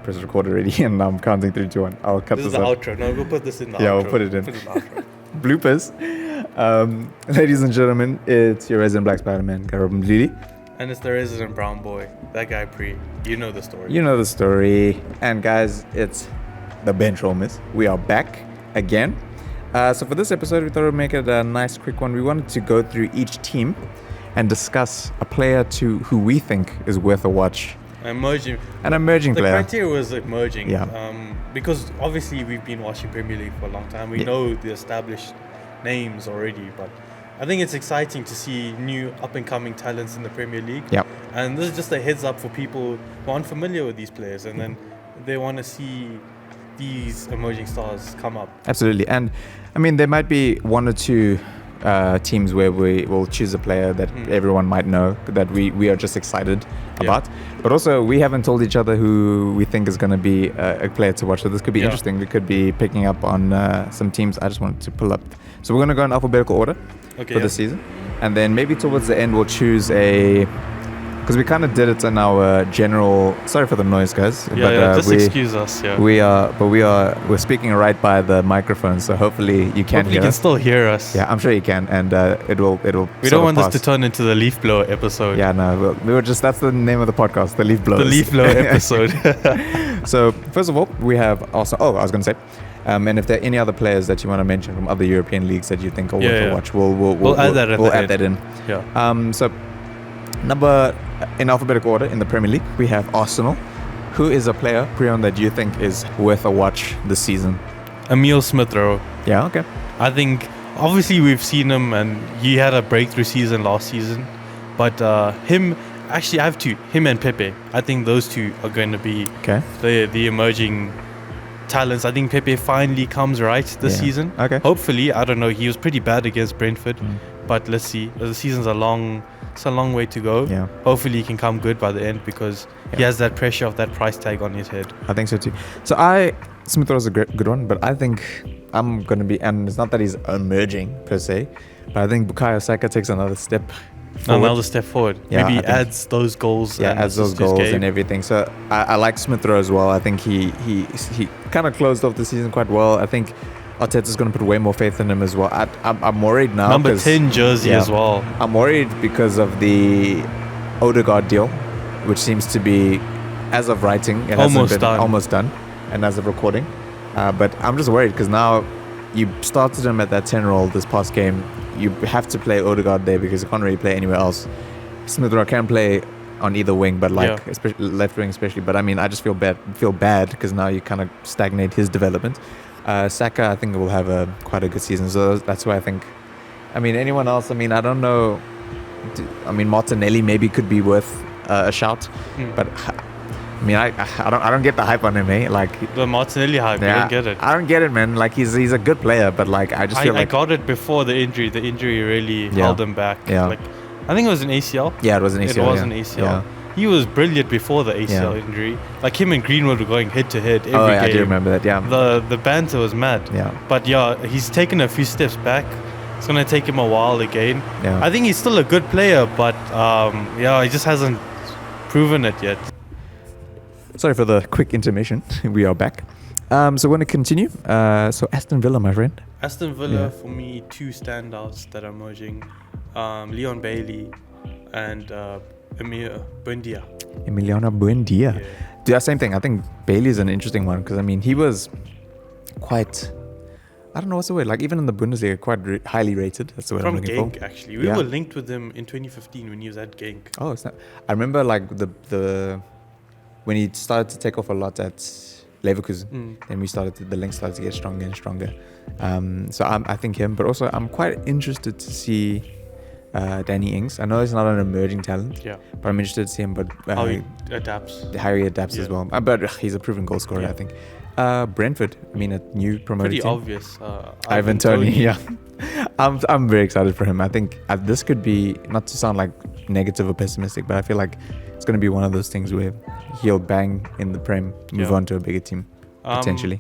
press record already, and I'm counting 3, 2, 1. I'll cut This this is the out. outro. No, we'll put this in the outro. Yeah, we'll put it in. Put it in the outro. Bloopers. Ladies and gentlemen, it's your resident Black Spider-Man, Garib Mdlili. And it's the resident brown boy, that guy Pre. You know the story. You know the story. And guys, it's the bench roamers. We are back again. So for this episode, we thought we'd make it a nice quick one. We wanted to go through each team and discuss a player who we think is worth a watch. An emerging player. The criteria was emerging. Yeah. Because obviously we've been watching Premier League for a long time. We know the established names already, but I think it's exciting to see new up-and-coming talents in the Premier League. Yep. And this is just a heads up for people who aren't familiar with these players, and then they want to see these emerging stars come up. Absolutely. And I mean, there might be one or two teams where we will choose a player that everyone might know, that we are just excited about. But also, we haven't told each other who we think is going to be a player to watch. So this could be interesting. We could be picking up on some teams. I just wanted to pull up. So we're going to go in alphabetical order for this season. And then maybe towards the end, we'll choose because we kind of did it in our general. Sorry for the noise, guys. Just excuse us. Yeah. We're speaking right by the microphone, so hopefully you can hear us. You can still hear us. Yeah, I'm sure you can, and it'll. We don't want this to turn into the leaf blower episode. Yeah, no, we were just. That's the name of the podcast, the leaf blowers. The leaf blower episode. So first of all, we have also. Oh, I was going to say. And if there are any other players that you want to mention from other European leagues that you think are worth a watch, we'll add that in. Yeah. So in alphabetical order in the Premier League, we have Arsenal. Who is a player, Prem, that you think is worth a watch this season? Emil Smith-Rowe. Yeah, okay. I think, obviously, we've seen him, and he had a breakthrough season last season. But him, actually, I have two. Him and Pepe. I think those two are going to be the emerging talents. I think Pepe finally comes right this season. Okay. Hopefully, I don't know. He was pretty bad against Brentford, but let's see. The season's it's a long way to go. Yeah. Hopefully, he can come good by the end because he has that pressure of that price tag on his head. I think so too. So Smith Rowe is a good one, but I think I'm going to be, and it's not that he's emerging per se, but I think Bukayo Saka takes another step forward. Yeah, maybe adds those goals. Yeah, adds those goals and everything. So I like Smith Rowe as well. I think he kind of closed off the season quite well. I think Arteta's going to put way more faith in him as well. I'm worried now. Number 10 jersey as well. I'm worried because of the Odegaard deal, which seems to be, as of writing, it almost done, and as of recording. But I'm just worried because now you started him at that 10 role this past game. You have to play Odegaard there because you can't really play anywhere else. Smith Rowe can play on either wing, but especially left wing especially. But I mean, I just feel bad because now you kind of stagnate his development. Saka, I think, will have quite a good season. So that's why I think. I mean, anyone else? I mean, I don't know. I mean, Martinelli maybe could be worth a shout, but I mean, I don't get the hype on him, eh? Like the Martinelli hype, you don't get it. I don't get it, man. Like he's a good player, but like I just feel like I got it before the injury. The injury really held him back. Yeah. Like I think it was an ACL. Yeah, it was an ACL. It was an ACL. Yeah. He was brilliant before the ACL injury. Like him and Greenwood were going head to head every game. I do remember that. Yeah. The banter was mad. Yeah. But he's taken a few steps back. It's gonna take him a while again. Yeah. I think he's still a good player, but he just hasn't proven it yet. Sorry for the quick intermission. We are back. So we're going to continue. So Aston Villa, my friend. Aston Villa, for me, two standouts that are emerging. Leon Bailey and Emiliano Buendia. Yeah, same thing. I think Bailey is an interesting one because, I mean, he was quite... I don't know what's the word. Like, even in the Bundesliga, quite highly rated. That's the word I'm looking for. From Genk, actually. We were linked with him in 2015 when he was at Genk. Oh, it's not... I remember, like, the when he started to take off a lot at Leverkusen, then the link started to get stronger and stronger. So I think him, but also I'm quite interested to see Danny Ings. I know he's not an emerging talent, but I'm interested to see him. But how he adapts. As well. But he's a proven goal scorer, I think. Brentford, I mean, a new promoted team. Pretty obvious. Ivan Toney, yeah. I'm very excited for him. I think this could be, not to sound like negative or pessimistic, but I feel like it's going to be one of those things where he'll bang in the Prem, move on to a bigger team, potentially.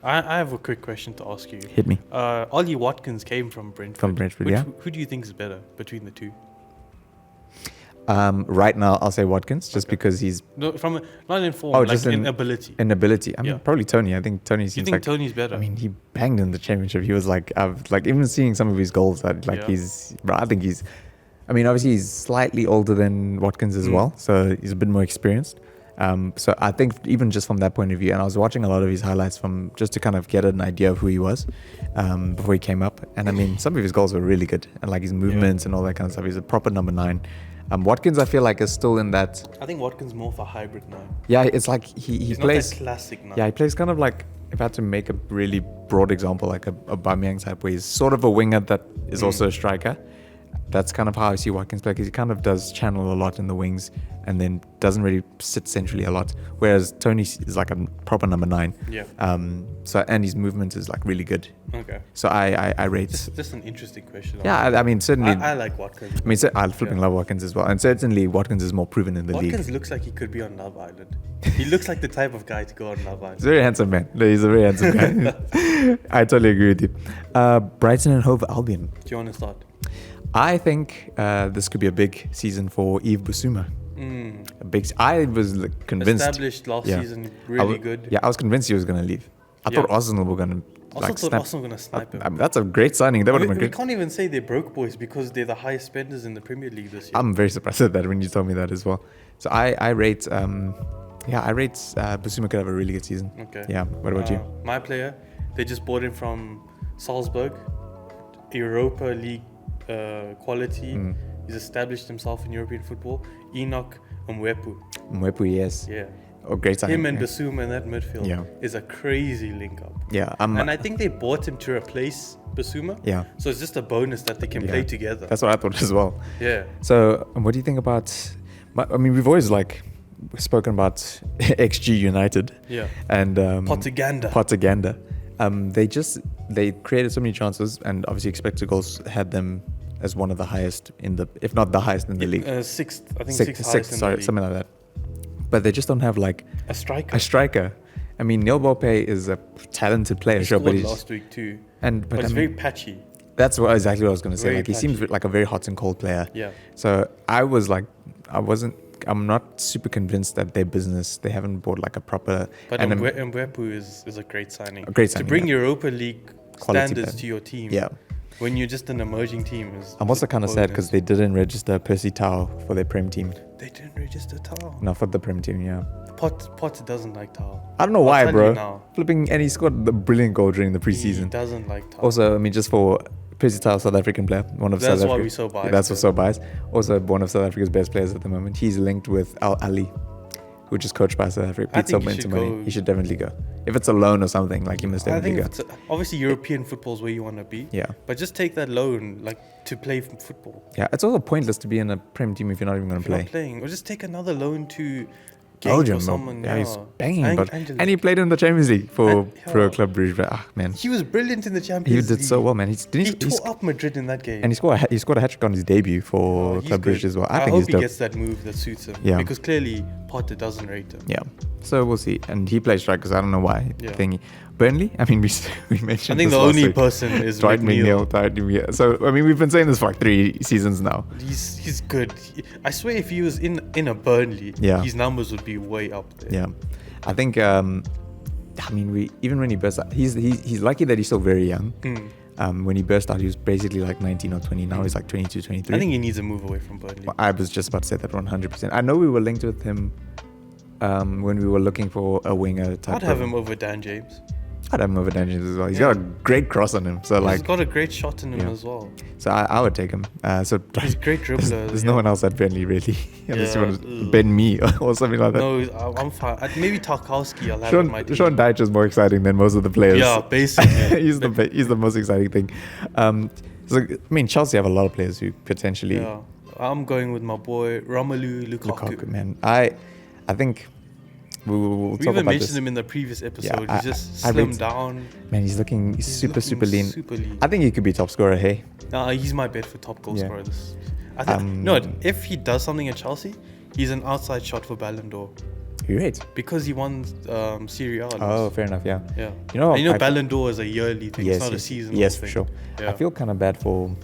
I have a quick question to ask you. Hit me. Ollie Watkins came from Brentford. Who do you think is better between the two? Right now, I'll say Watkins, just because he's... not in form, just in ability. In ability. I mean, probably Tony. I think Tony seems like... Tony's better? I mean, he banged in the championship. He was like... even seeing some of his goals, I think he's... I mean, obviously, he's slightly older than Watkins as well, so he's a bit more experienced. So I think even just from that point of view, and I was watching a lot of his highlights just to kind of get an idea of who he was before he came up. And I mean, some of his goals were really good, and like his movements and all that kind of stuff. He's a proper number 9. Watkins, I feel like, is still in that... I think Watkins more of a hybrid 9. Yeah, it's like he plays... not that classic 9. Yeah, he plays kind of like, if I had to make a really broad example, like a Aubameyang type, where he's sort of a winger that is also a striker. That's kind of how I see Watkins play, because he kind of does channel a lot in the wings and then doesn't really sit centrally a lot. Whereas Tony is like a proper number 9. Yeah. And his movement is like really good. Okay. So I rate... Just an interesting question. Yeah, I mean, certainly... I like Watkins. I mean, I flipping love Watkins as well. And certainly Watkins is more proven in the league. Watkins looks like he could be on Love Island. He looks like the type of guy to go on Love Island. He's a very handsome man. He's a very handsome guy. I totally agree with you. Brighton and Hove Albion. Do you want to start? I think this could be a big season for Yves Bissouma. I was convinced. Established last season, really good. Yeah, I was convinced he was going to leave. I thought Arsenal were going to. Arsenal were going to snipe him. That's a great signing. That would have been great. We can't even say they're broke boys because they're the highest spenders in the Premier League this year. I'm very surprised at that when you told me that as well. So I rate. Bissouma could have a really good season. Okay. Yeah. What about you? My player, they just bought him from Salzburg, Europa League quality. He's established himself in European football. Enoch Mwepu. Mwepu, yes. Yeah. Oh, great signing. Him and Bissouma in that midfield is a crazy link up. Yeah. And I think they bought him to replace Bissouma. Yeah. So it's just a bonus that they can play together. That's what I thought as well. Yeah. So what do you think about... I mean, we've always spoken about XG United. Yeah. And... Potaganda. They created so many chances, and obviously expected goals had them as one of the highest if not the highest in the league. Sixth highest in the league. Something like that. But they just don't have like a striker. I mean, Neil Mopé is a talented player. He scored last week too. But it's very patchy. That's exactly what I was going to say. Like, he seems like a very hot and cold player. Yeah. So I'm not super convinced that their business, they haven't bought like a proper... But Mwepu is a great signing. To bring Europa League standards to your team. Yeah. When you're just an emerging team. I'm also kind of sad because they didn't register Percy Tau for their Prem team. They didn't register Tau? No, for the Prem team, yeah. Pot doesn't like Tau. I don't know why, bro. And he scored the brilliant goal during the preseason. He doesn't like Tau. Also, I mean, just for... Percy Tau, South African player. That's why we're so biased. That's what's so biased. Also, one of South Africa's best players at the moment. He's linked with Al Ali, which is coached by South Africa. He should definitely go. If it's a loan or something, like, he must definitely go. Obviously, European football is where you want to be. Yeah. But just take that loan, to play football. Yeah, it's also pointless to be in a Prem team if you're not even going to play. Not playing, or just take another loan to Belgium. He's banging. And he played in the Champions League for Pro Club Brugge. But, man. He was brilliant in the Champions League. He did so well, man. He tore up Madrid in that game. And he scored a hat-trick on his debut for Club Brugge as well. I think hope he gets that move that suits him. Yeah. Because clearly Potter doesn't rate him. Yeah. So we'll see. And he plays strikers. I don't know why. Yeah. Burnley? I mean, we mentioned I think the only person is Dwight McNeil. So, I mean, we've been saying this for like 3 seasons now. He's good. I swear if he was in a Burnley, his numbers would be way up there. Yeah. I think, even when he burst out, he's lucky that he's still very young. When he burst out, he was basically like 19 or 20. Now he's like 22, 23. I think he needs a move away from Burnley. I was just about to say that 100%. I know we were linked with him when we were looking for a winger type. I'd have him over Dan James. I'd have him over Dan James as well. He's got a great cross on him. So he's got a great shot in him as well. So I would take him. He's a great dribbler. There's no one else at Burnley really. Unless you want to bend me or something like that. No, I'm fine. Maybe Tarkowski I'll have on my team. Sean Dyche is more exciting than most of the players. Yeah, basically. he's the most exciting thing. Chelsea have a lot of players who potentially... Yeah. I'm going with my boy Romelu Lukaku. Man. I think... We'll we even mentioned him in the previous episode. He's just slimmed down. Man, he's super lean. Super lean. I think he could be top scorer, hey? He's my bet for top goal scorer. I think, if he does something at Chelsea, he's an outside shot for Ballon d'Or. You're right. Because he won Serie A. Oh, fair enough, yeah. Yeah. Ballon d'Or is a yearly thing. It's not a seasonal thing. Yes, for sure. Yeah. I feel kind of bad for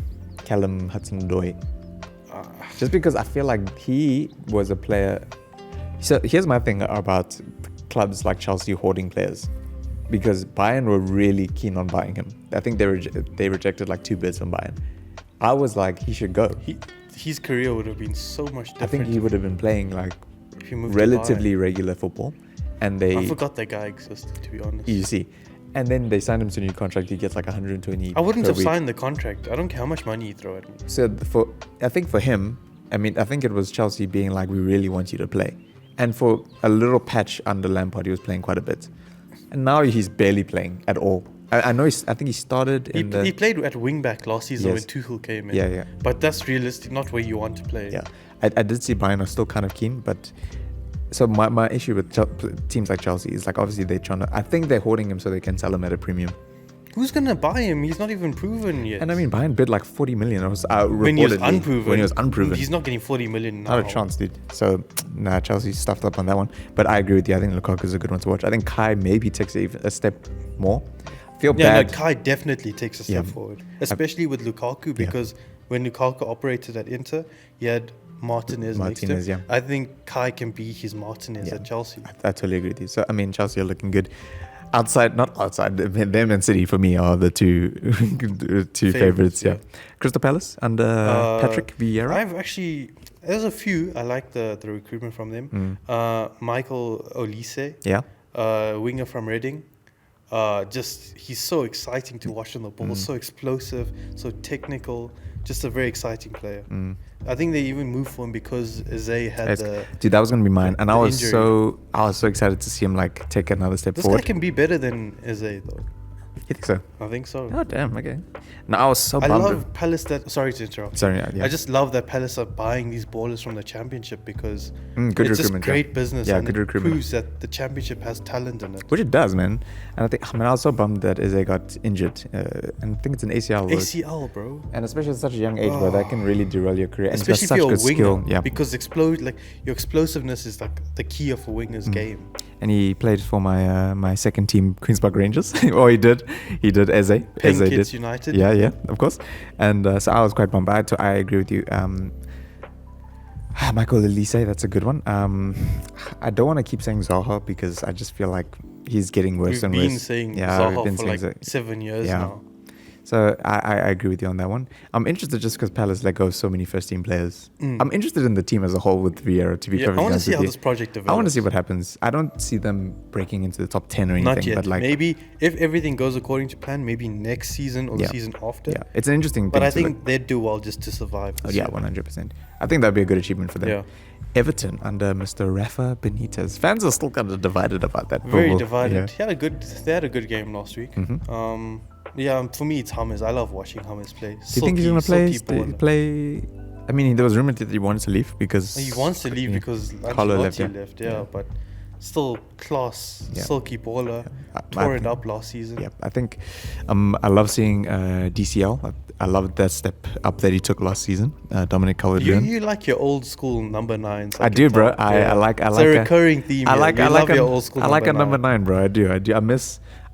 Callum Hudson-Odoi. Just because I feel like he was a player. So here's my thing about clubs like Chelsea hoarding players, because Bayern were really keen on buying him. I think they rejected like 2 bids from Bayern. I was like, he should go. His career would have been so much different. I think he would have been playing like relatively regular football. And I forgot that guy existed, to be honest. You see. And then they signed him to a new contract. He gets like 120. I wouldn't have signed the contract. I don't care how much money you throw at me. So I think for him, I think it was Chelsea being like, we really want you to play. And for a little patch under Lampard, he was playing quite a bit. And now he's barely playing at all. I know. I think he started He played at wing back last season when Tuchel came in. Yeah. But that's realistic, not where you want to play. Yeah, I did see Bayern are still kind of keen, but so my issue with teams like Chelsea is like obviously they're trying to. I think they're hoarding him so they can sell him at a premium. Who's gonna buy him? He's not even proven yet. And I mean, Bayern bid like 40 million. When he was unproven. When he was unproven. He's not getting 40 million now. Not a chance, dude. So, Chelsea stuffed up on that one. But I agree with you. I think Lukaku is a good one to watch. I think Kai maybe takes a step more. Feel bad. No, Kai definitely takes a step forward. Especially with Lukaku, because when Lukaku operated at Inter, he had Martinez next to him. I think Kai can be his Martinez at Chelsea. I totally agree with you. So, I mean, Chelsea are looking good. Not outside, them and City for me are the two favorites. Yeah. Crystal Palace under Patrick Vieira. There's a few. I like the recruitment from them. Michael Olise, winger from Reading. He's so exciting to watch on the ball. So explosive, so technical. Just a very exciting player. I think they even moved for him because Eze had dude, that was gonna be mine, and I was so excited to see him like take another step forward. This guy can be better than Eze though. You think so? I think so. Oh damn, okay. No, I was so bummed. I love Palace sorry to interrupt. Sorry, yeah. I just love that Palace are buying these ballers from the Championship because good it's just great business. Yeah, and good recruitment. It proves that the Championship has talent in it. Which it does, man. And I was so bummed that Eze got injured. And I think it's an ACL. ACL, bro. And especially at such a young age, bro, that can really derail your career. And especially if you're a winger. Skill. Yeah. Because your explosiveness is like the key of a winger's game. And he played for my second team, Queen's Park Rangers. Or he did Eze. Kids United. Yeah, of course. And so I was quite bummed. I agree with you. Michael Olise, that's a good one. I don't want to keep saying Zaha because I just feel like he's getting worse and worse. We've been saying Zaha for like 7 years now. So I agree with you on that one. I'm interested just because Palace let go of so many first-team players. I'm interested in the team as a whole with Vieira, to be perfectly honest. I want to see how this project develops. I want to see what happens. I don't see them breaking into the top 10 or anything. Not yet. But like, maybe if everything goes according to plan, maybe next season or the season after. Yeah, it's an interesting thing. But I think they'd do well just to survive. 100%. I think that'd be a good achievement for them. Yeah. Everton under Mr. Rafa Benitez. Fans are still kind of divided about that. Very divided. Yeah. They had a good game last week. Mm-hmm. For me, it's James. I love watching James play. Do you think he's going to play? I mean, there was rumored that he wanted to leave because... He wants to leave because Ancelotti left, but still class, silky baller. Tore it up last season. Yeah, I think I love seeing DCL. I love that step up that he took last season. Dominic Calvert-Lewin. You like your old school number 9s. I do, bro. I like it's a recurring theme. I like your old school. I like a number 9, bro. I do.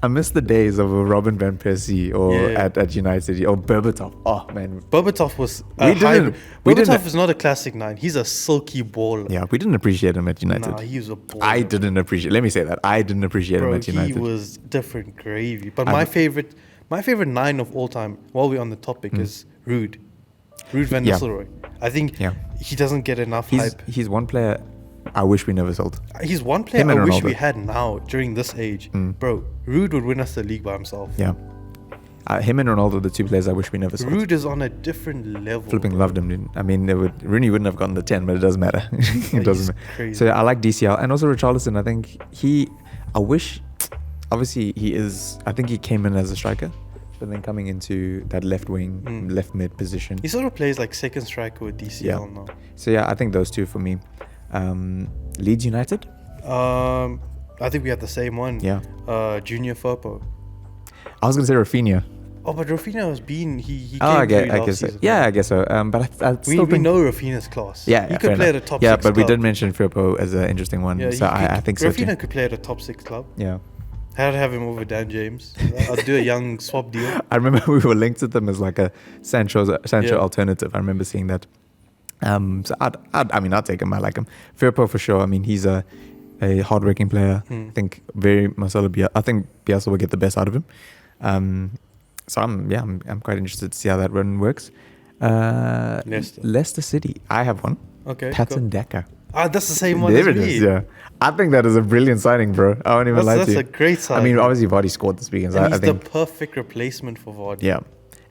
I miss the days of Robin van Persie or at United or Berbatov. Oh man, Berbatov was Berbatov is not a classic 9. He's a silky baller. Yeah, we didn't appreciate him at United. Nah, he was a baller. I didn't appreciate. Let me say that I didn't appreciate him at United. He was different gravy. But my favorite 9 of all time, while we're on the topic, is Ruud van Nistelrooy. I think he doesn't get enough hype. He's one player I wish we never sold. He's one player I wish we had now during this age. Bro, Ruud would win us the league by himself. Yeah. Him and Ronaldo, the two players I wish we never sold. Ruud is on a different level. Flipping loved him, dude. I mean, Rooney wouldn't have gotten the 10, but it doesn't matter. It doesn't matter. Crazy. So I like DCL. And also Richarlison, I think obviously I think he came in as a striker, but then coming into that left wing, left mid position. He sort of plays like second striker with DCL now. So I think those two for me. Leeds United? I think we had the same one. Yeah. Junior Firpo. I was going to say Rafinha. Oh, but Rafinha has been... He came I guess so. Yeah, I guess so. But I still we know Rafinha's class. Yeah, he could play at a top 6 club. Yeah, but we did mention mention Firpo as an interesting one. Yeah, so I think so too. Rafinha could play at a top 6 club. Yeah. I'd have him over Dan James. I'll do a young swap deal. I remember we were linked to them as like a Sancho alternative. I remember seeing that. So I'd take him. I like him. Firpo for sure. I mean, he's a hardworking player. I think I think Bielsa will get the best out of him. So I'm quite interested to see how that run works. Leicester City. I have one. Okay. Patson Daka. That's the same one there as it me. is, yeah. I think that is a brilliant signing, bro. I won't even lie to you. That's a great signing. I mean, obviously Vardy scored this weekend. So and he's I think the perfect replacement for Vardy. Yeah.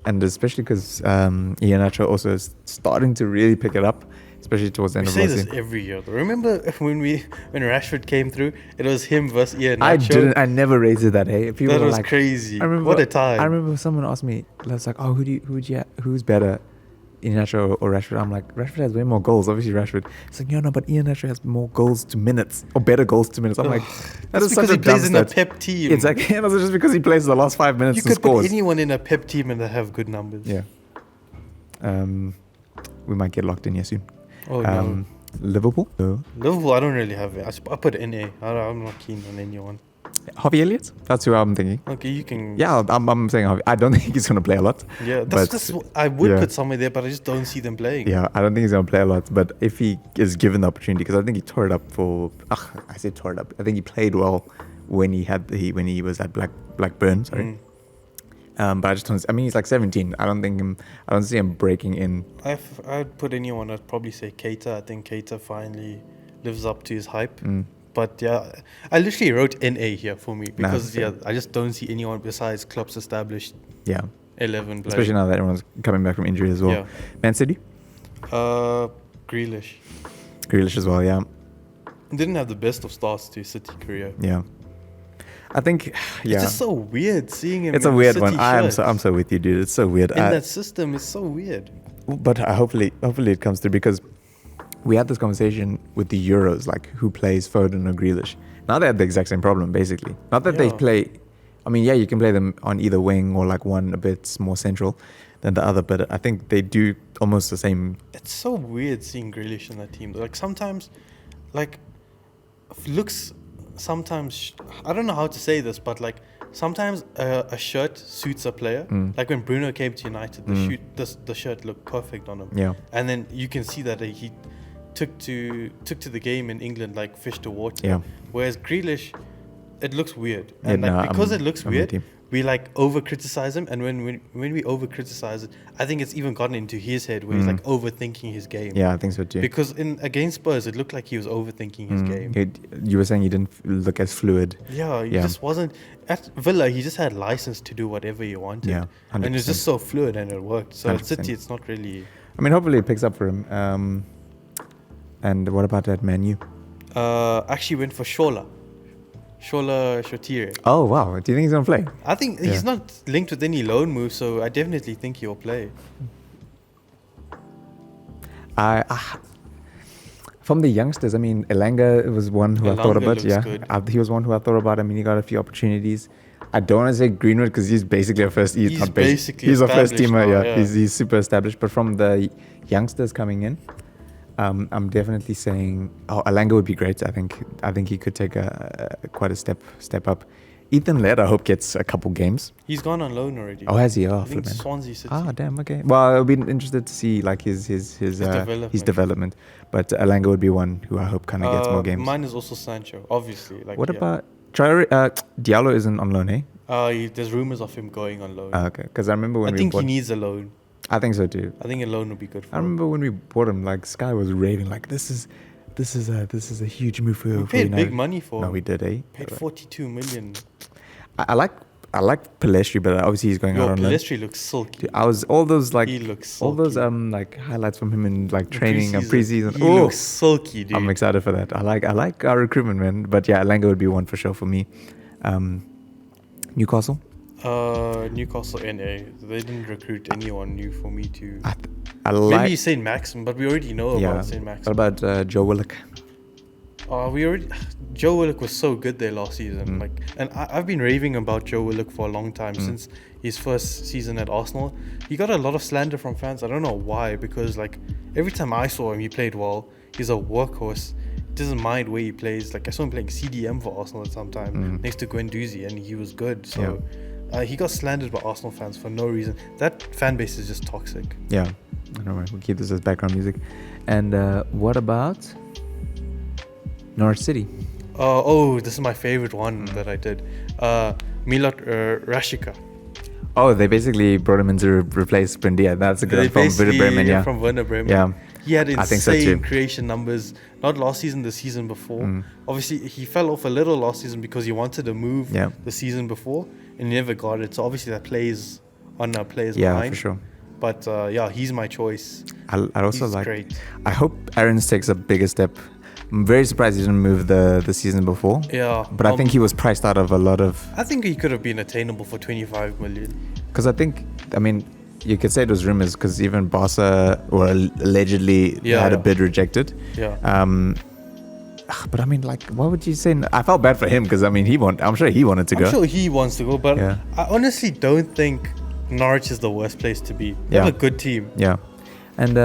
And especially because Iheanacho also is starting to really pick it up, especially towards the end of the season. We say this every year. Remember when Rashford came through? It was him versus Iheanacho. I never rated that. Hey, people that was like, crazy. What a time! I remember someone asked me, "It's like, oh, who's better, Iheanacho or Rashford?" I'm like, Rashford has way more goals. Obviously, Rashford. It's like, no, but Iheanacho has more goals to minutes or better goals to minutes. I'm like, that is such a dumb stat. Because he plays in a Pep team. It's like, just because he plays the last 5 minutes and scores. You could put anyone in a Pep team and they have good numbers. Yeah. We might get locked in here soon. Oh, no. Liverpool? No. Liverpool, I don't really have it. I put NA. I'm not keen on anyone. Harvey Elliott? That's who I'm thinking. Okay, you can... Yeah, I'm saying Harvey. I don't think he's going to play a lot. Yeah, I would put somewhere there, but I just don't see them playing. Yeah, I don't think he's going to play a lot. But if he is given the opportunity, because I think he tore it up I say tore it up. I think he played well when he was at Blackburn, sorry. But I just don't... I mean, he's like 17. I don't see him breaking in. I'd put anyone. I'd probably say Keita. I think Keita finally lives up to his hype. But yeah, I literally wrote NA here for me because I just don't see anyone besides Klopp's established 11 players. Especially now that everyone's coming back from injury as well. Yeah. Man City? Grealish. Grealish as well, yeah. Didn't have the best of starts to City career. Yeah. I think, It's just so weird seeing him. It's a weird one. I'm so with you, dude. It's so weird. In that system, it's so weird. But hopefully it comes through, because we had this conversation with the Euros, like who plays Foden or Grealish. Now they have the exact same problem, basically. Not that they play... I mean, you can play them on either wing or like one a bit more central than the other, but I think they do almost the same. It's so weird seeing Grealish in that team. Like sometimes, looks... Sometimes, I don't know how to say this, but like sometimes a shirt suits a player. Like when Bruno came to United, the shirt looked perfect on him. Yeah. And then you can see that he took to the game in England like fish to water. Yeah. Whereas Grealish, it looks weird, and because it looks weird, we like over criticize him. And when we over criticize it, I think it's even gotten into his head where he's like overthinking his game. Yeah, I think so too. Because against Spurs, it looked like he was overthinking his game. You were saying he didn't look as fluid. Yeah, he just wasn't. At Villa, he just had license to do whatever he wanted. Yeah, 100%. And it's just so fluid, and it worked. So 100%. at City, it's not really... I mean, hopefully it picks up for him. And what about that Man U? Actually went for Shola Shotire. Oh, wow. Do you think he's going to play? I think he's not linked with any loan move, so I definitely think he'll play. From the youngsters, I mean, Elanga was one who I thought about. He was one who I thought about. I mean, he got a few opportunities. I don't want to say Greenwood because he's basically a first. He's a first teamer. Yeah. He's super established. But from the youngsters coming in, I'm definitely saying, Elanga would be great. I think he could take quite a step up. Ethan Laird, I hope, gets a couple games. He's gone on loan already. Oh, has he? Oh, I think Swansea City. Damn. Okay. Well, I'll be interested to see like his development. But Elanga would be one who I hope kind of gets more games. Mine is also Sancho, obviously. What about Diallo? Isn't on loan, eh? There's rumors of him going on loan. Okay, because I remember when I think he needs a loan. I think so too. I think a loan would be good for him. I remember when we bought him, like Sky was raving, like this is a huge move for. We paid big money for him. No, we did, eh? Paid 42 million. I like Pellistri, but obviously he's going out on loan. Pellistri looks silky. Dude, I was all those like he looks all those like highlights from him in like training and preseason. He looks silky, dude. I'm excited for that. I like our recruitment, man. But yeah, Elanga would be one for sure for me. Newcastle. Newcastle NA. They didn't recruit anyone new for me to. Maybe St. Maxim, but we already know about St. Maxim. What about Joe Willock? Joe Willock was so good there last season. And I've been raving about Joe Willock for a long time since his first season at Arsenal. He got a lot of slander from fans. I don't know why, because like every time I saw him, he played well. He's a workhorse. Doesn't mind where he plays. Like I saw him playing CDM for Arsenal at some time next to Guendouzi, and he was good. So he got slandered by Arsenal fans for no reason. That fan base is just toxic. Yeah, I don't know. We'll keep this as background music. And what about Norwich City? This is my favorite one that I did. Milot Rashica. Oh, they basically brought him in to replace Brendia. That's a good one from Werder Bremen, yeah. From Werder Bremen. Yeah. He had insane creation numbers. Not last season, the season before. Obviously, he fell off a little last season because he wanted to move the season before and he never got it. So obviously that plays on our players' mind. Yeah, for sure. But he's my choice. I also he's like. Great. I hope Aarons takes a bigger step. I'm very surprised he didn't move the season before. Yeah. But I think he was priced out of a lot of... I think he could have been attainable for 25 million. Because you could say it was rumors because even Barca allegedly had a bid rejected. Yeah. But what would you say? I felt bad for him because I'm sure he wanted to go. I'm sure he wants to go, but I honestly don't think Norwich is the worst place to be. They have a good team. Yeah. And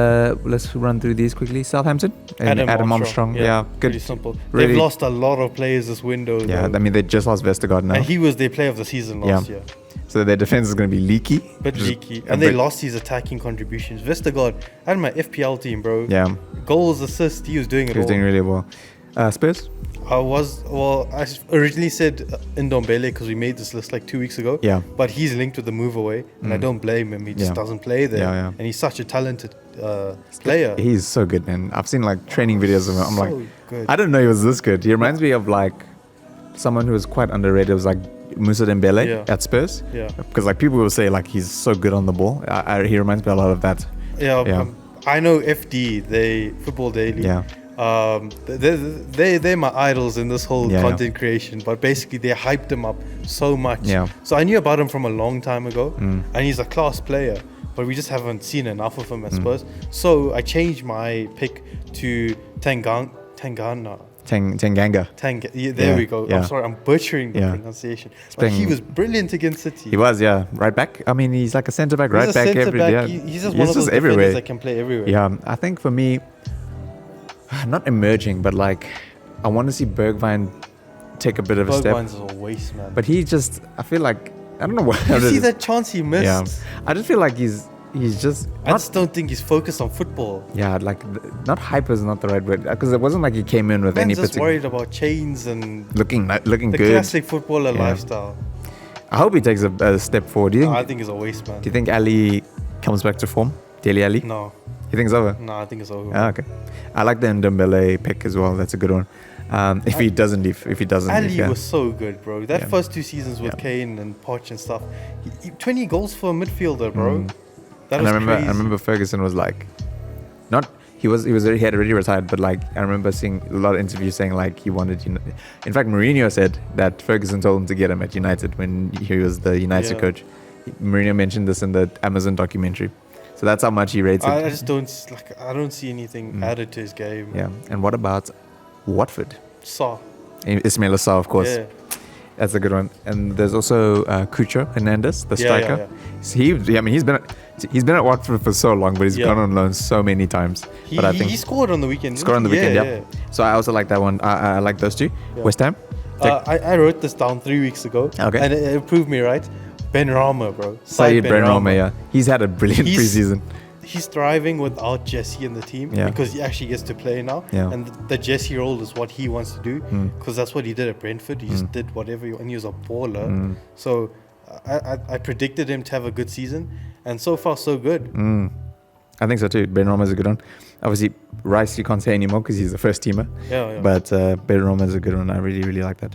let's run through these quickly. Southampton, Adam Armstrong. Yeah, good. Pretty simple. Really, they've lost a lot of players this window. Yeah, they just lost Vestergaard now. And he was their player of the season last year. So their defense is going to be leaky. And they lost his attacking contributions. Vestergaard, I had my FPL team, bro. Yeah. Goals, assists, he was doing it all. He was doing really well. Spurs? I originally said Ndombele because we made this list like 2 weeks ago. Yeah. But he's linked with the move away, and I don't blame him. He just doesn't play there. Yeah. And he's such a talented player. He's so good, man. I've seen training videos of him. I'm good. I didn't know he was this good. He reminds me of someone who was quite underrated. It was Moussa Dembele at Spurs. Yeah. Because people will say he's so good on the ball. He reminds me a lot of that. Yeah. I know FD, Football Daily. Yeah. They're my idols in this whole content creation, but basically they hyped him up so much. Yeah. So I knew about him from a long time ago, and he's a class player, but we just haven't seen enough of him at Spurs. So I changed my pick to Tanganga. Tanganga. There we go. Yeah. I'm sorry, I'm butchering the pronunciation. But he was brilliant against City. He was, right back. He's like a centre back, right back. He's just one of those defenders that can play everywhere. Yeah, I think for me, not emerging, but I want to see Bergwijn take a bit of a step. Bergwijn's a waste, man. But I feel I don't know what. You see that chance he missed? Yeah, I just feel he's just. I just don't think he's focused on football. Yeah, not hyper is not the right word because it wasn't he came in with any just worried about chains and looking good. The classic footballer lifestyle. I hope he takes a step forward. I think he's a waste, man. Do you think Ali comes back to form? Dele Ali? No. You think it's over? No, I think it's over. Okay. I like the Ndombele pick as well. That's a good one. If he doesn't leave. Ali was so good, bro. That first 2 seasons with Kane and Poch and stuff. 20 goals for a midfielder, bro. That was crazy. I remember Ferguson was he had already retired, but I remember seeing a lot of interviews saying he wanted. In fact, Mourinho said that Ferguson told him to get him at United when he was the United coach. Mourinho mentioned this in the Amazon documentary. So that's how much he rates it. I just don't I don't see anything added to his game. Yeah. And what about Watford? Sarr. Ismail Sarr, of course. Yeah. That's a good one. And there's also Cucho Hernandez, the striker. Yeah. So he's been at Watford for so long, but he's gone on loan so many times. But I think he scored on the weekend. Yeah. So I also like that one. I like those two. Yeah. West Ham. I wrote this down 3 weeks ago. Okay. And it proved me right. Ben Rama, bro. Saeed Ben Rama, yeah. He's had a brilliant preseason. He's thriving without Jesse in the team because he actually gets to play now. Yeah. And the Jesse role is what he wants to do because that's what he did at Brentford. He just did whatever and he was a baller. So I predicted him to have a good season, and so far so good. I think so too. Ben Rama is a good one. Obviously, Rice you can't say anymore because he's the first teamer. Yeah. But Ben Rama is a good one. I really, really like that.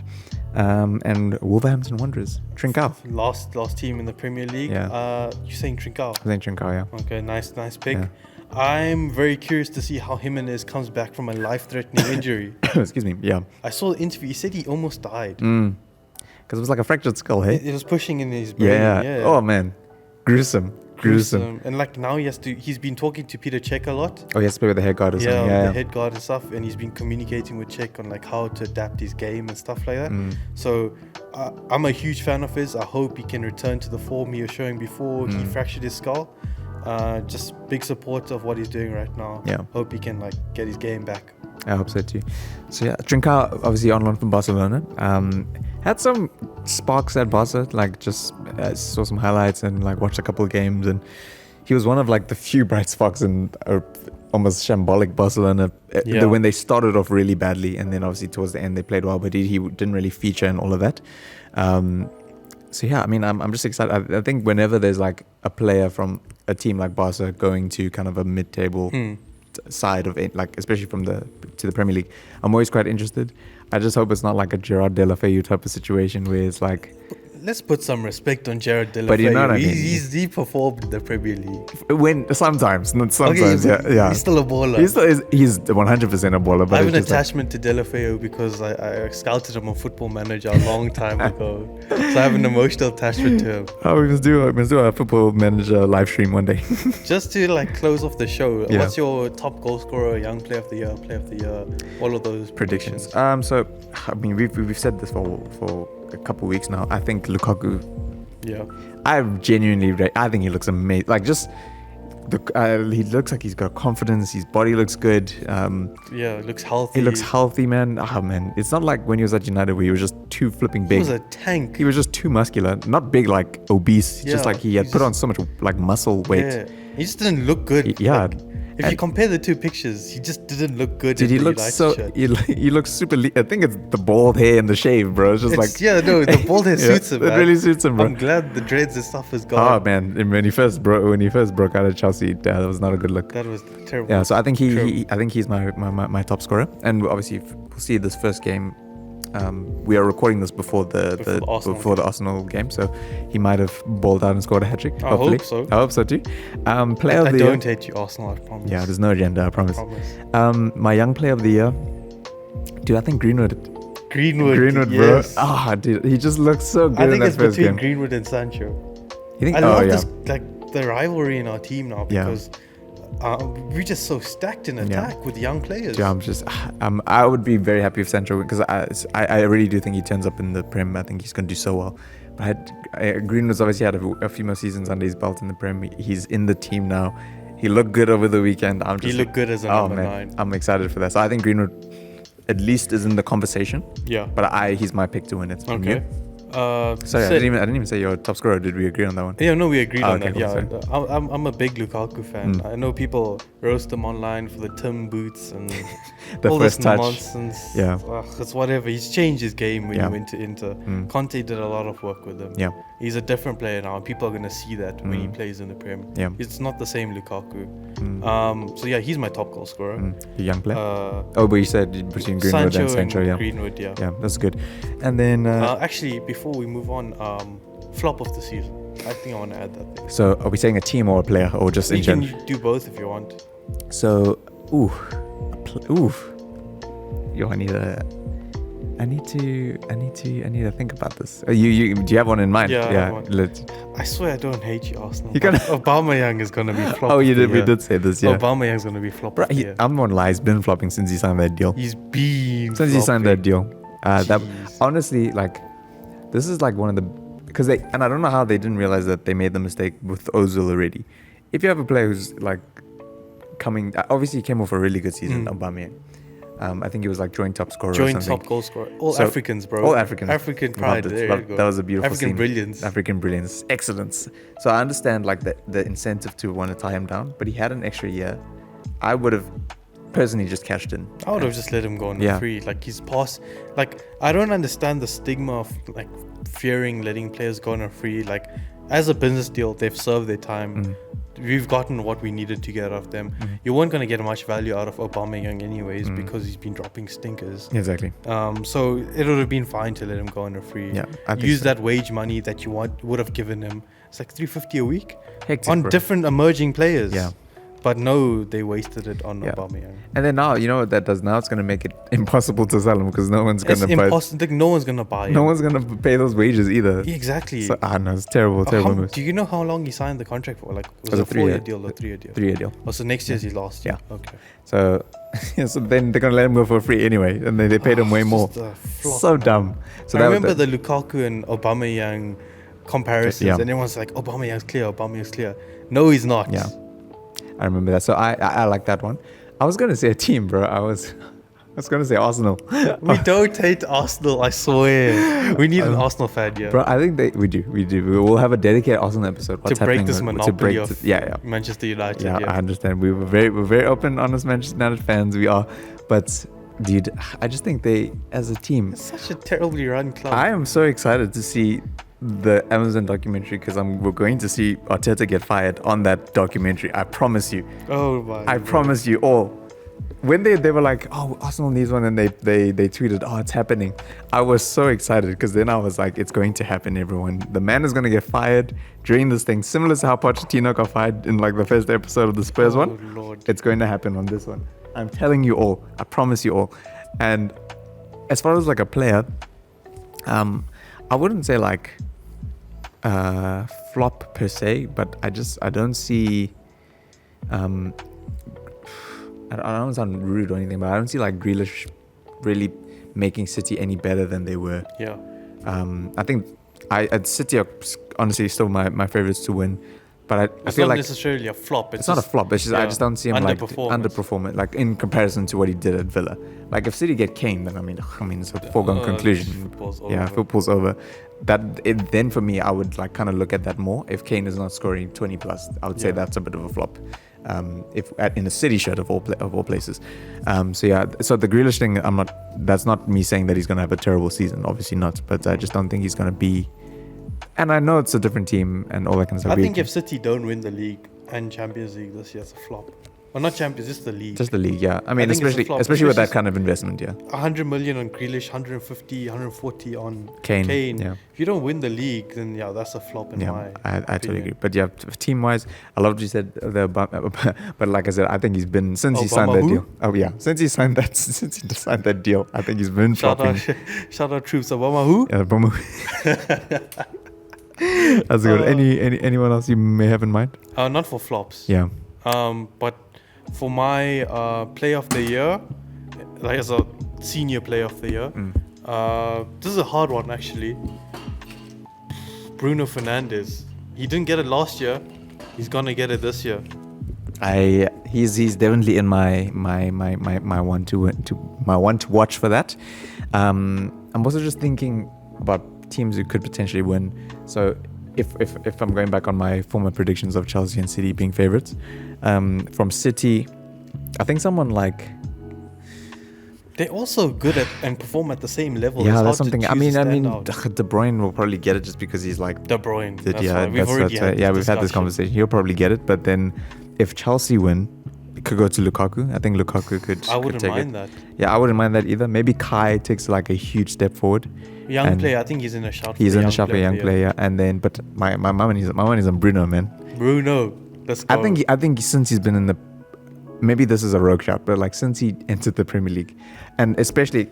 And Wolverhampton Wanderers, Trincao. Last team in the Premier League. Yeah. You're saying Trincao? I'm saying Trincao, yeah. Okay, nice pick. Yeah. I'm very curious to see how Jimenez comes back from a life-threatening injury. Excuse me, yeah. I saw the interview. He said he almost died. Because it was like a fractured skull, hey? It was pushing in his brain. Yeah. Oh, man. Gruesome. And now he's been talking to Peter Cech a lot. Oh, he has to play with the head guard or something. Yeah, the head guard and stuff. And he's been communicating with Cech on how to adapt his game and stuff like that. So I'm a huge fan of his. I hope he can return to the form he was showing before he fractured his skull. Just big support of what he's doing right now. Yeah. Hope he can get his game back. I hope so too. So yeah, Trincao obviously on loan from Barcelona. Had some sparks at Barca, just saw some highlights and watched a couple of games, and he was one of like the few bright sparks in almost shambolic Barcelona when they started off really badly, and then obviously towards the end they played well, but he didn't really feature in all of that. So yeah, I mean, I'm just excited. I think whenever there's like a player from a team like Barca going to kind of a mid-table side of it, like especially to the Premier League, I'm always quite interested. I just hope it's not like a Gerard Deulofeu type of situation where it's like, let's put some respect on Gerard Deulofeu. But you know what I mean? He performed in the Premier League. Sometimes, okay, yeah. He's still a baller. He's 100% a baller. But I have an attachment to Deulofeu because I scouted him on Football Manager a long time ago. So I have an emotional attachment to him. Oh, we must do a Football Manager live stream one day. Just to like close off the show, what's your top goal scorer, young player of the year, all of those predictions? So, I mean, we've said this for a couple of weeks now. I think Lukaku. Yeah. I think he looks amazing. Like just, he looks like he's got confidence. His body looks good. Looks healthy. He looks healthy, man. Oh man, it's not like when he was at United where he was just too flipping big. He was a tank. He was just too muscular, not big like obese. Just like he had put on so much like muscle weight. Yeah. He just didn't look good. If you compare the two pictures, he just didn't look good. He looks so. He looks super. I think it's the bald hair and the shave, bro. It's just the bald hair suits him. It really suits him, bro. I'm glad the dreads and stuff is gone. Oh man, when he first broke out of Chelsea, that was not a good look. That was terrible. Yeah, so I think he's my top scorer, and obviously we'll see this first game. We are recording this before the Arsenal game, so he might have balled out and scored a hat-trick. I hope so. I hope so too. Player of the year. I don't year. hate you, Arsenal, I promise. Yeah, there's no agenda, I promise. My young player of the year, dude, I think Greenwood, yes. bro. Dude, he just looks so good. I think in it's that first between game. Greenwood and Sancho. You think? I love this, like the rivalry in our team now because. Yeah. We're just so stacked in attack with young players. Yeah, I would be very happy if Sancho, because I really do think he turns up in the Prem. I think he's going to do so well. But Greenwood's obviously had a few more seasons under his belt in the Prem. He's in the team now. He looked good over the weekend. He looked good as a number 9. I'm excited for that. So I think Greenwood at least is in the conversation. Yeah. But he's my pick to win it. Okay. Sorry, I didn't even say your top scorer. Did we agree on that one? Yeah, no, we agreed on that. Cool, yeah, I'm a big Lukaku fan. I know people roast him online for the Tim boots and all this nonsense. Yeah, it's whatever. He's changed his game when he went to Inter. Conte did a lot of work with him. Yeah, he's a different player now. People are gonna see that when he plays in the Prem. Yeah, it's not the same Lukaku. So yeah, he's my top goal scorer. A young player. But you said between Greenwood and Sancho. Yeah, Greenwood. Yeah, that's good. And then actually, before we move on, flop of the season. I think I want to add that thing. So are we saying a team or a player or just in general? You can do both if you want. So, Yo, I need to think about this. Do you have one in mind? Yeah. I swear I don't hate you, Arsenal. Aubameyang is gonna be flop. Oh, we did say this. Yeah. Aubameyang's gonna be flop. Bro, I'm not lying. He's been flopping since he signed that deal. He's been since he signed that deal. That honestly, like, this is like one of the and I don't know how they didn't realize that they made the mistake with Ozil already. If you have a player who's like coming, obviously he came off a really good season, Aubameyang. I think he was like joint top scorer. Top goal scorer. All Africans, bro. All Africans. African pride. There you go. That was a beautiful African scene. Brilliance. African brilliance. Excellence. So I understand like the incentive to want to tie him down, but he had an extra year. I would have personally just cashed in. I would have just let him go on free. Like he's past. Like I don't understand the stigma of like fearing letting players go on a free. Like as a business deal, they've served their time. We've gotten what we needed to get out of them. You weren't going to get much value out of Aubameyang anyways because he's been dropping stinkers. Exactly. So it would have been fine to let him go on a free. Yeah, use that wage money that you would have given him. It's like $350 a week. Hectic, on bro. Different emerging players. Yeah. But no, they wasted it on Aubameyang. And then now, you know what that does? Now it's going to make it impossible to sell him because no one's going to buy. No one's going to buy him. No one's going to pay those wages either. Yeah, exactly. So, no, it's terrible moves. Do you know how long he signed the contract for? Like, was it a 4-year deal or 3-year deal? 3-year deal. Oh, so next year's his last year. Yeah. Okay. So, so then they're going to let him go for free anyway. And then they paid him way more. So dumb. So I remember the Lukaku and Aubameyang comparisons. And everyone's like, Aubameyang's clear. No, he's not. Yeah. I remember that. So I like that one. I was going to say a team, bro. was going to say Arsenal. We don't hate Arsenal, I swear. We need an Arsenal fan here. Bro, I think we do. We will have a dedicated Arsenal episode. What's to break this monopoly of Manchester United. Yeah, I understand. We're very open, honest Manchester United fans. We are. But, dude, I just think they, as a team... It's such a terribly run club. I am so excited to see the Amazon documentary because we're going to see Arteta get fired on that documentary. I promise you. Oh, my I promise you all. When they were like, oh, Arsenal needs one, and they tweeted, oh, it's happening. I was so excited because then I was like, it's going to happen, everyone. The man is going to get fired during this thing, similar to how Pochettino got fired in like the first episode of the Spurs one. Lord. It's going to happen on this one. I'm telling you all. I promise you all. And as far as like a player, I wouldn't say like flop per se, but I don't see. I don't sound rude or anything, but I don't see like Grealish really making City any better than they were. Yeah. I think at City are honestly still my favorites to win, but I feel like it's not necessarily a flop. It's not a flop. It's just I just don't see him like underperforming, like in comparison to what he did at Villa. Like if City get Kane, then I mean it's a foregone conclusion. Football's over. Then for me, I would like kind of look at that more. If Kane is not scoring 20 plus, I would say that's a bit of a flop. If in a City shirt of all places. So the Grealish thing, that's not me saying that he's going to have a terrible season, obviously not, but I just don't think he's going to be, and I know it's a different team and all that kind of stuff. I think if City don't win the league and Champions League this year, it's a flop. Well, not Champions, just the league. Just the league, yeah. I mean, especially with that kind of investment, yeah. 100 million on Grealish, 150, 140 on Kane. Yeah. If you don't win the league, then that's a flop in my I totally agree. But yeah, team-wise, I love what you said there, but like I said, I think he's been since he signed that deal. Oh yeah, since he signed that deal, I think he's been flopping. Shout out troops, Obama who? Yeah, Obama. That's good. Anyone else you may have in mind? Not for flops. Yeah. But for my player of the year, like as a senior player of the year, this is a hard one actually. Bruno Fernandes. He didn't get it last year. He's gonna get it this year. He's definitely in my one to watch for that. I'm also just thinking about teams who could potentially win. So if I'm going back on my former predictions of Chelsea and City being favorites, from City, I think someone like... They're also good at and perform at the same level. Yeah, that's something. I mean, De Bruyne will probably get it just because he's like De Bruyne. We've had this conversation. He'll probably get it, but then if Chelsea win, it could go to Lukaku. I think Lukaku could. I wouldn't mind that. Yeah, I wouldn't mind that either. Maybe Kai takes like a huge step forward. Young player. I think he's in a shout. He's in a shout for young player, and then but my money is on Bruno, man. Bruno, let's go. I think since he's been in the, maybe this is a rogue shot, but like since he entered the Premier League, and especially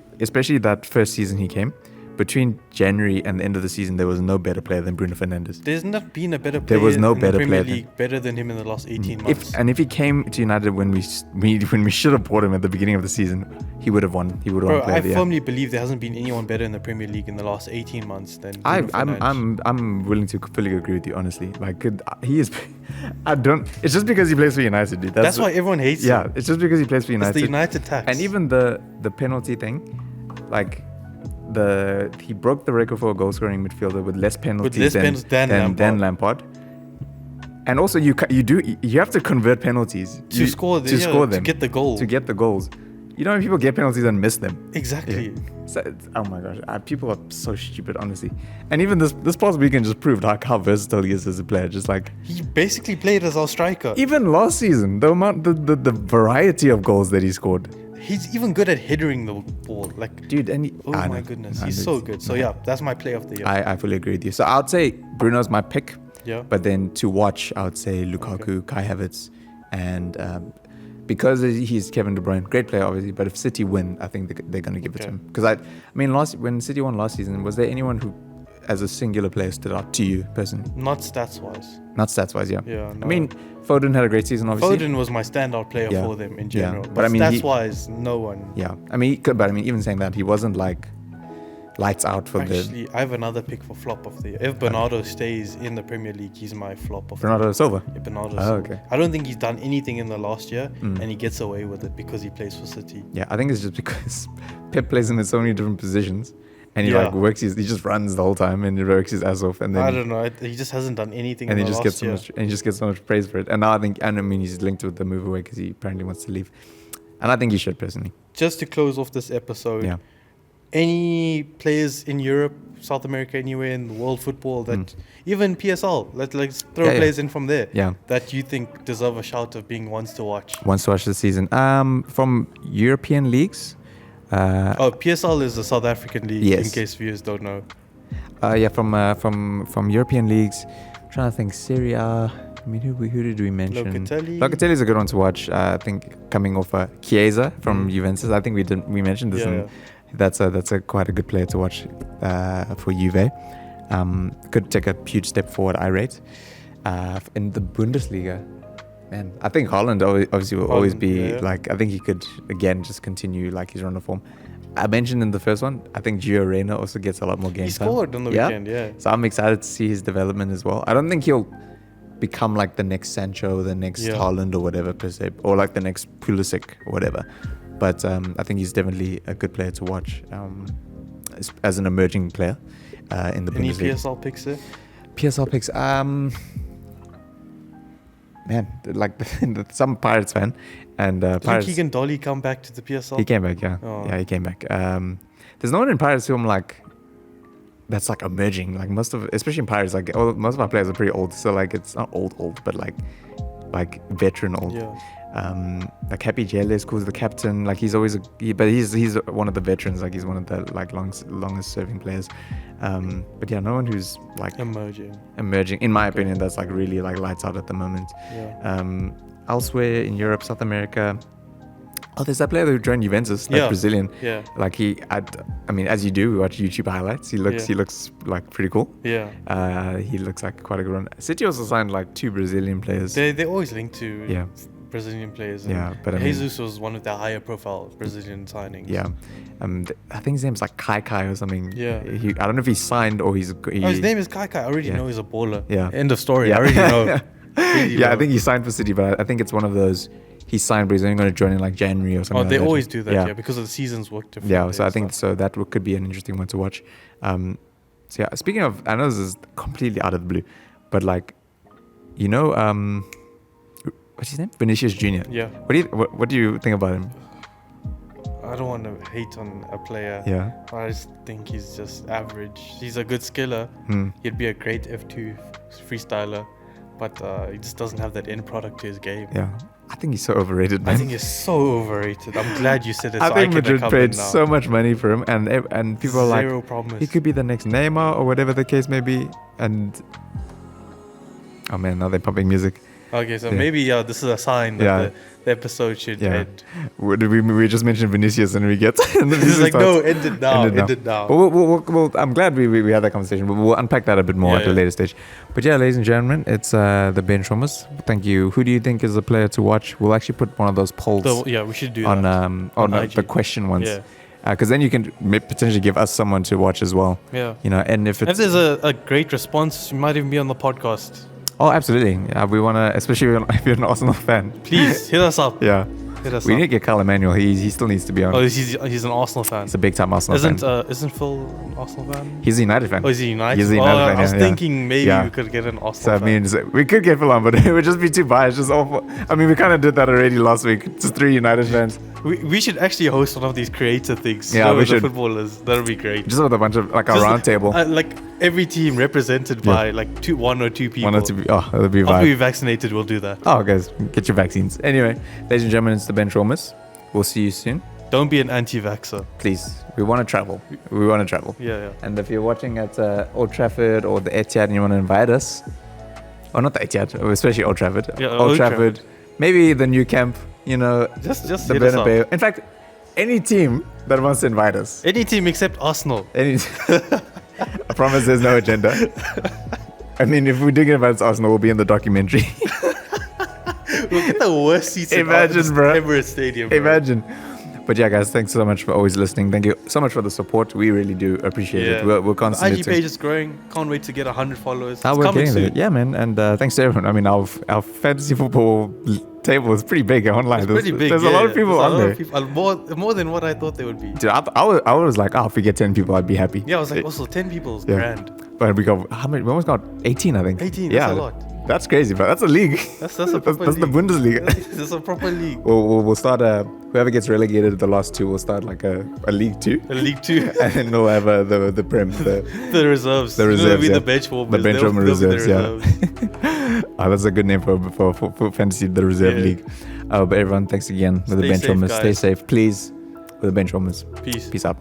that first season he came, between January and the end of the season, there was no better player than Bruno Fernandes. There's not been a better player. There was no in better the Premier player League better than him in the last 18 months. If he came to United when we should have bought him at the beginning of the season, he would have won. He would have won. I firmly believe there hasn't been anyone better in the Premier League in the last 18 months than Bruno Fernandes. I'm willing to fully agree with you, honestly. Like he is. I don't. It's just because he plays for United, dude. That's why everyone hates him. Yeah, it's just because he plays for United. It's the United tax. And even the penalty thing, like. He broke the record for a goal scoring midfielder with less penalties than Lampard. And also you have to convert penalties to score them to get the goal. You know when people get penalties and miss them. Exactly. Yeah. So, oh my gosh, people are so stupid, honestly. And even this past weekend just proved how versatile he is as a player. Just like he basically played as our striker. Even last season, the variety of goals that he scored. He's even good at headering the ball, like dude. And my goodness, he's so good. So yeah, that's my play of the year. I fully agree with you. So I'd say Bruno's my pick. Yeah. But then to watch, I would say Lukaku, Kai Havertz, and because he's Kevin De Bruyne, great player obviously. But if City win, I think they're going to give it to him. Because I mean, when City won last season, was there anyone who, as a singular player, stood out to you personally? Not stats wise. Not stats wise, yeah. Yeah. No. I mean, Foden had a great season, obviously. Foden was my standout player for them in general. Yeah. But I mean, stats wise, no one. Yeah. I mean, even saying that, he wasn't like lights out for Actually, I have another pick for flop of the year. If Bernardo stays in the Premier League, he's my flop of Bernardo Silva. Yeah, Bernardo Silva. Okay. I don't think he's done anything in the last year, and he gets away with it because he plays for City. Yeah, I think it's just because Pep plays him in so many different positions, and he he just runs the whole time and he works his ass off, and then I don't know, he just hasn't done anything. And in he the just last gets year. and he just gets so much praise for it. And now I mean he's linked with the move away because he apparently wants to leave, and I think he should personally. Just to close off this episode. Yeah. Any players in Europe, South America, anywhere in world football that even PSL, let's throw players in from there. Yeah. That you think deserve a shout of being ones to watch. Ones to watch this season. From European leagues. PSL is the South African league. Yes. In case viewers don't know. From European leagues. I'm trying to think. Serie A. I mean, who did we mention? Locatelli is a good one to watch. I think coming off Chiesa from Juventus. I think we mentioned this. That's a quite a good player to watch for Juve. Could take a huge step forward, I rate. In the Bundesliga, man, I think Haaland obviously will always be like. I think he could again just continue like his run of form. I mentioned in the first one, I think Gio Reyna also gets a lot more game time. He scored on the weekend, yeah. So I'm excited to see his development as well. I don't think he'll become like the next Sancho, the next Haaland or whatever per se, or like the next Pulisic or whatever. But I think he's definitely a good player to watch as an emerging player in the Bundesliga. Any PSL picks there? PSL picks, man, like some Pirates fan. And Did Keegan Dolly come back to the PSL? He came back, yeah. Oh. Yeah, he came back. There's no one in Pirates who I'm like, that's like emerging. Like especially in Pirates, like most of our players are pretty old. So like it's not old, but like veteran old. Yeah. Like Happy Jeles, who's the captain. Like he's always he's one of the veterans. Like he's one of the like longest serving players. But yeah, no one who's like emerging. In my opinion, that's like really like lights out at the moment. Yeah. Elsewhere in Europe, South America. Oh, there's that player who joined Juventus, Brazilian. Yeah. Like I mean, as you do, we watch YouTube highlights. He looks like pretty cool. Yeah. He looks like quite a good one. City also signed like 2 Brazilian players. They always link to Brazilian players. But Jesus was one of the higher profile Brazilian signings. Yeah. I think his name's like Kai or something. Yeah. I don't know if he's signed or his name is Kai. I already know he's a baller. Yeah. End of story. I already know. I think he signed for City, but I think it's one of those. He signed, but he's only going to join in like January or something. Oh, they always do that, because of the seasons work different. Yeah, so I think that could be an interesting one to watch. So yeah, speaking of, I know this is completely out of the blue, but like, you know, what's his name? Vinicius Jr. Yeah. What do you think about him? I don't want to hate on a player. Yeah. I just think he's just average. He's a good skiller. He'd be a great F2 freestyler. But he just doesn't have that end product to his game. Yeah. I think he's so overrated, man. I think he's so overrated. I'm glad you said it. I think Madrid paid so much money for him, and people are like, zero promise. He could be the next Neymar or whatever the case may be. And oh man, now they're pumping music. Okay, so maybe this is a sign that the episode should end. We just mentioned Vinicius and we get this is like starts. No, end it now. End it now. Well, I'm glad we had that conversation, but we'll unpack that a bit more at a later stage. But yeah, ladies and gentlemen, it's the bench warmers. Thank you. Who do you think is a player to watch? We'll actually put one of those polls. We should do on that. On the question ones. Yeah. Because then you can potentially give us someone to watch as well. Yeah. You know, and if there's a great response, you might even be on the podcast. Oh, absolutely. We want to, especially if you're an Arsenal fan. Please, hit us up. Yeah. We need to get Carl Emmanuel. He still needs to be on. Oh, he's an Arsenal fan. He's a big time Arsenal fan. Isn't Phil an Arsenal fan? He's a United fan. Oh, is he United? He's a United fan. I was thinking maybe we could get an Arsenal fan. So I mean, we could get Phil on, but it would just be too biased. Just awful. I mean, we kind of did that already last week. Just 3 United fans. We should actually host one of these creative things. Yeah, we should. The footballers. That would be great. Just with a bunch of like a round table. Like every team represented by like 1 or 2 people. 1 or 2 people. Oh, that'd be vibe. After we're vaccinated, we'll do that. Oh, guys, get your vaccines. Anyway, ladies and gentlemen, it's the Bench Warmers. We'll see you soon. Don't be an anti-vaxxer. Please. We want to travel. Yeah. And if you're watching at Old Trafford or the Etihad and you want to invite us, or not the Etihad, especially Old Trafford. Yeah, Old Trafford. Maybe the new camp, you know. Just the Bernabeu. In fact, any team that wants to invite us. Any team except Arsenal. I promise there's no agenda. I mean, if we do get invited to Arsenal, we'll be in the documentary. We'll get the worst seats in Emirates Stadium. Bro. Imagine. But yeah, guys, thanks so much for always listening. Thank you so much for the support. We really do appreciate it. We're constantly. The IG page is growing. Can't wait to get 100 followers. We're coming soon. Yeah, man. And thanks to everyone. I mean, our fantasy football table is pretty big online. It's pretty big. There's a lot of people on there. More than what I thought there would be. Dude, I was like, if we get 10 people, I'd be happy. Yeah, I was like, also 10 people is grand. But we got how many? We almost got 18, I think. 18. That's a lot. That's crazy, but that's a league. That's a proper that's league. the Bundesliga. That's a proper league. We'll start whoever gets relegated the last two, we'll start like a League 2. A League 2. And then we'll have the Prem. The reserves. The reserves, the bench warmers. The bench warmer reserves, that's a good name for fantasy, the reserve league. But everyone, thanks again with the bench warmers. Stay safe, please, with the bench warmers. Peace. Peace out.